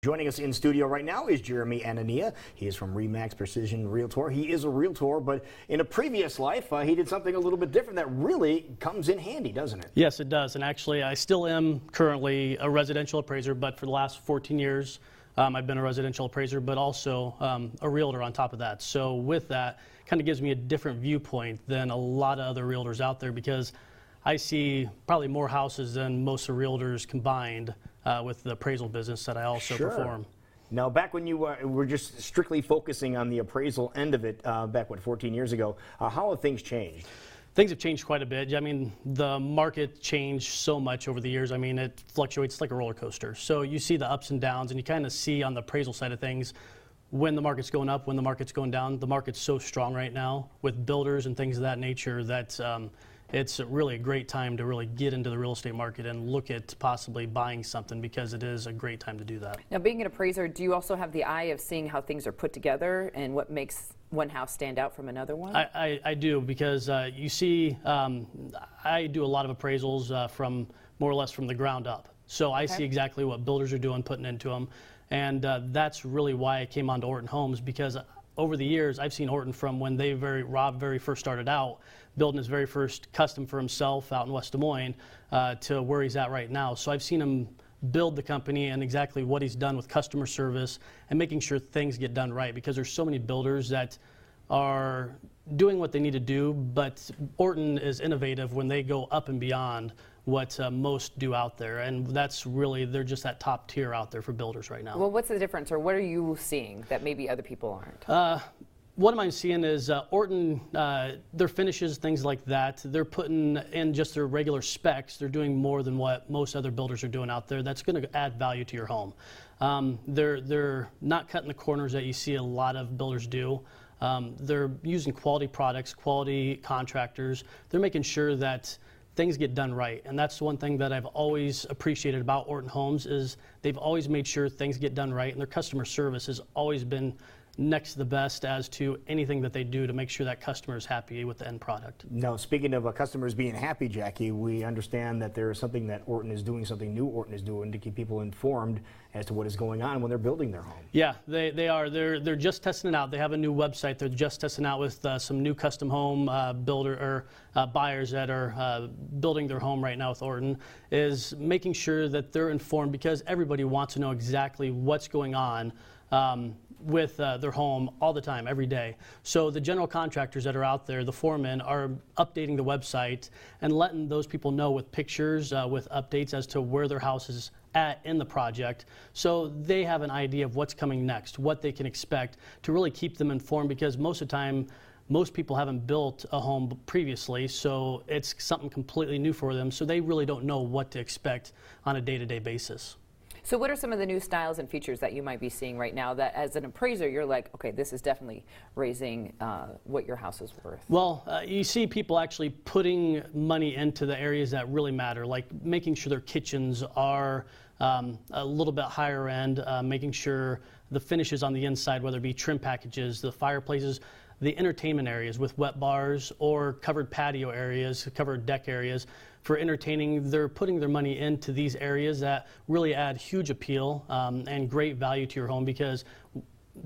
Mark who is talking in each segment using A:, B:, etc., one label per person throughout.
A: Joining us in studio right now is Jeremy Anania. He is from Remax Precision Realtor. He is a realtor, but in a previous life, he did something a little bit different that really comes in handy, doesn't it?
B: Yes, it does. And actually, I still am currently a residential appraiser, but for the last 14 years, I've been a residential appraiser, but also a realtor on top of that. So with that, kind of gives me a different viewpoint than a lot of other realtors out there, because I see probably more houses than most of the realtors combined with the appraisal business that I also perform.
A: Now, back when you were just strictly focusing on the appraisal end of it, back, 14 years ago, how have things changed?
B: Things have changed quite a bit. I mean, the market changed so much over the years. I mean, it fluctuates like a roller coaster. So you see the ups and downs, and you kind of see on the appraisal side of things when the market's going up, when the market's going down. The market's so strong right now with builders and things of that nature that it's really a great time to really get into the real estate market and look at possibly buying something, because it is a great time to do that.
C: Now, being an appraiser, do you also have the eye of seeing how things are put together and what makes one house stand out from another one?
B: I do, because you see, I do a lot of appraisals from more or less from the ground up. So I see exactly what builders are doing, putting into them. And that's really why I came on to Orton Homes, because over the years, I've seen Orton from when Rob very first started out, building his very first custom for himself out in West Des Moines, to where he's at right now. So I've seen him build the company and exactly what he's done with customer service and making sure things get done right, because there's so many builders that are doing what they need to do, but Orton is innovative when they go up and beyond what most do out there, and that's really, they're just that top tier out there for builders right now.
C: Well, what's the difference, or what are you seeing that maybe other people aren't?
B: What am I seeing is Orton, their finishes, things like that, they're putting in just their regular specs. They're doing more than what most other builders are doing out there. That's going to add value to your home. They're not cutting the corners that you see a lot of builders do. They're using quality products, quality contractors. They're making sure that things get done right, and that's one thing that I've always appreciated about Orton Homes is they've always made sure things get done right, and their customer service has always been next to the best as to anything that they do to make sure that customer is happy with the end product.
A: Now, speaking of customers being happy, Jackie, we understand that there is something that Orton is doing, something new Orton is doing to keep people informed as to what is going on when they're building their home.
B: Yeah, they are. They're just testing it out. They have a new website. They're just testing out with some new custom home buyers that are building their home right now with Orton, is making sure that they're informed, because everybody wants to know exactly what's going on with their home all the time, every day. So the general contractors that are out there, the foremen, are updating the website and letting those people know with pictures, with updates as to where their house is at in the project, so they have an idea of what's coming next, what they can expect, to really keep them informed, because most of the time, most people haven't built a home previously, so it's something completely new for them, so they really don't know what to expect on a day-to-day basis.
C: So what are some of the new styles and features that you might be seeing right now that as an appraiser you're like, okay, this is definitely raising what your house is worth?
B: Well, you see people actually putting money into the areas that really matter, like making sure their kitchens are a little bit higher end, making sure the finishes on the inside, whether it be trim packages, the fireplaces, the entertainment areas with wet bars or covered patio areas, covered deck areas. For entertaining, they're putting their money into these areas that really add huge appeal and great value to your home, because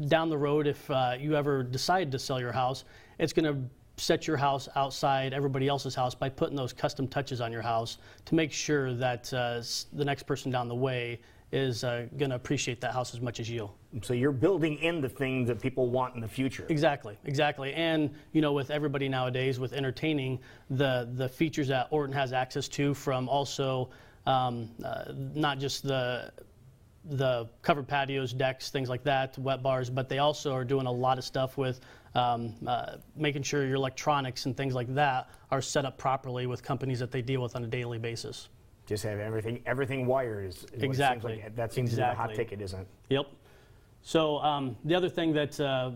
B: down the road, if you ever decide to sell your house, it's going to set your house outside everybody else's house by putting those custom touches on your house to make sure that the next person down the way is going to appreciate that house as much as you.
A: So you're building in the things that people want in the future.
B: Exactly, exactly. And you know, with everybody nowadays, with entertaining, the features that Orton has access to, from also not just the covered patios, decks, things like that, wet bars, but they also are doing a lot of stuff with making sure your electronics and things like that are set up properly with companies that they deal with on a daily basis.
A: Just have everything wired is
B: exactly.
A: What it seems like. That seems to be the hot ticket, isn't it?
B: Yep. So the other thing that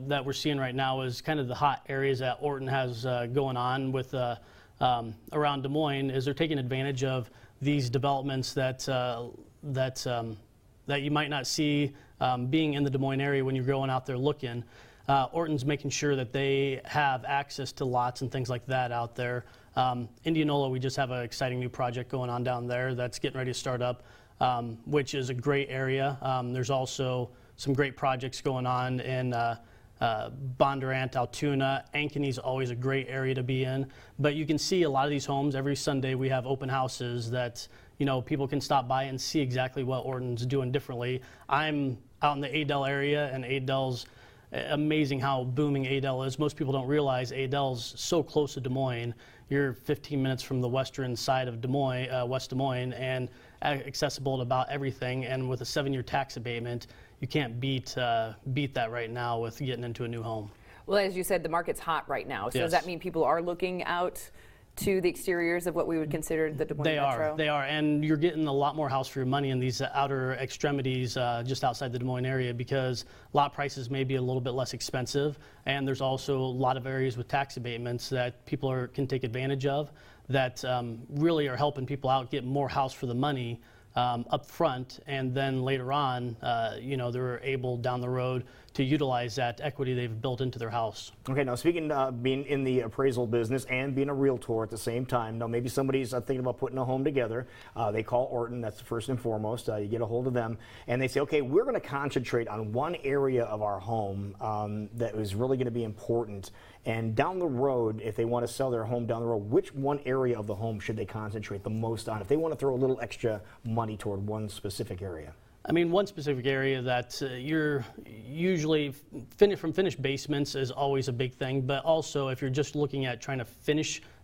B: that we're seeing right now is kind of the hot areas that Orton has going on with around Des Moines, is they're taking advantage of these developments that that you might not see being in the Des Moines area when you're going out there looking. Orton's making sure that they have access to lots and things like that out there. Indianola, we just have an exciting new project going on down there that's getting ready to start up. which is a great area. There's also some great projects going on in Bondurant, Altoona. Ankeny is always a great area to be in. But you can see a lot of these homes. Every Sunday we have open houses that people can stop by and see exactly what Orton's doing differently. I'm out in the Adel area, and Adel's amazing how booming Adel is. Most people don't realize Adel's so close to Des Moines. You're 15 minutes from the western side of Des Moines, West Des Moines, and accessible to about everything. And with a 7-year tax abatement, you can't beat that right now with getting into a new home.
C: Well, as you said, the market's hot right now. So
B: Yes.
C: does that mean people are looking out to the exteriors of what we would consider the Des Moines Metro?
B: They are, and you're getting a lot more house for your money in these outer extremities just outside the Des Moines area, because lot prices may be a little bit less expensive, and there's also a lot of areas with tax abatements that people can take advantage of that really are helping people out get more house for the money up front, and then later on, they're able down the road to utilize that equity they've built into their house.
A: Okay, now speaking being in the appraisal business and being a realtor at the same time, now maybe somebody's thinking about putting a home together. They call Orton, that's first and foremost. You get a hold of them, and they say, okay, we're going to concentrate on one area of our home that is really going to be important. And down the road, if they want to sell their home down the road, which one area of the home should they concentrate the most on if they want to throw a little extra money toward one specific area?
B: I mean, one specific area that you're usually finished basements is always a big thing, but also if you're just looking at trying to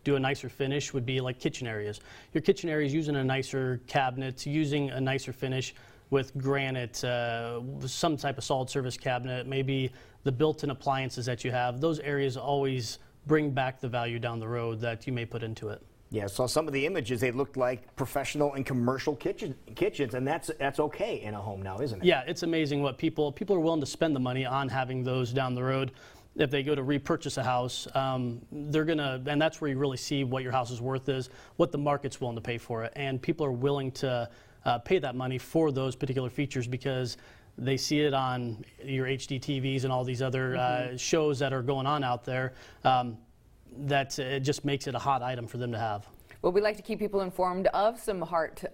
B: do a nicer finish, would be like kitchen areas. Your kitchen areas using a nicer cabinet, using a nicer finish with granite, some type of solid surface cabinet, maybe the built-in appliances that you have. Those areas always bring back the value down the road that you may put into it.
A: Yeah, so some of the images, they looked like professional and commercial kitchens, and that's okay in a home now, isn't it?
B: Yeah, it's amazing what people are willing to spend the money on having those down the road. If they go to repurchase a house, they're gonna, and that's where you really see what your house's worth is, what the market's willing to pay for it, and people are willing to pay that money for those particular features because they see it on your HD TVs and all these other shows that are going on out there. That it just makes it a hot item for them to have.
C: Well, we like to keep people informed of some hot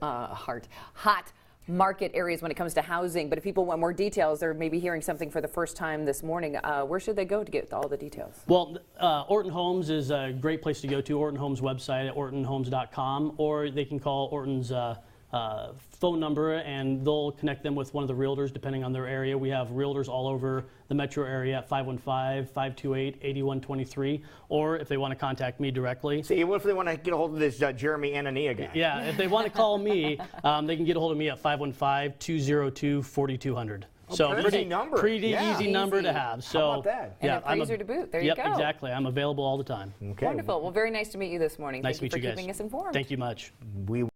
C: market areas when it comes to housing. But if people want more details, or maybe hearing something for the first time this morning, where should they go to get all the details?
B: Well, Orton Homes is a great place to go to. Orton Homes website at ortonhomes.com, or they can call Orton's phone number and they'll connect them with one of the realtors depending on their area. We have realtors all over the metro area at 515-528-8123, or if they want to contact me directly.
A: See, what if they want to get a hold of this Jeremy Anania guy?
B: Yeah, if they want to call me, they can get a hold of me at 515-202-4200. So
A: pretty
B: easy number to have. So
A: how about that?
C: And an appraiser to boot. There you go.
B: Exactly. I'm available all the time.
A: Okay.
C: Wonderful. Well, very nice to meet you this morning.
B: Nice to meet you
C: Thank you
B: guys.
C: for keeping us informed.
B: Thank you much.
A: We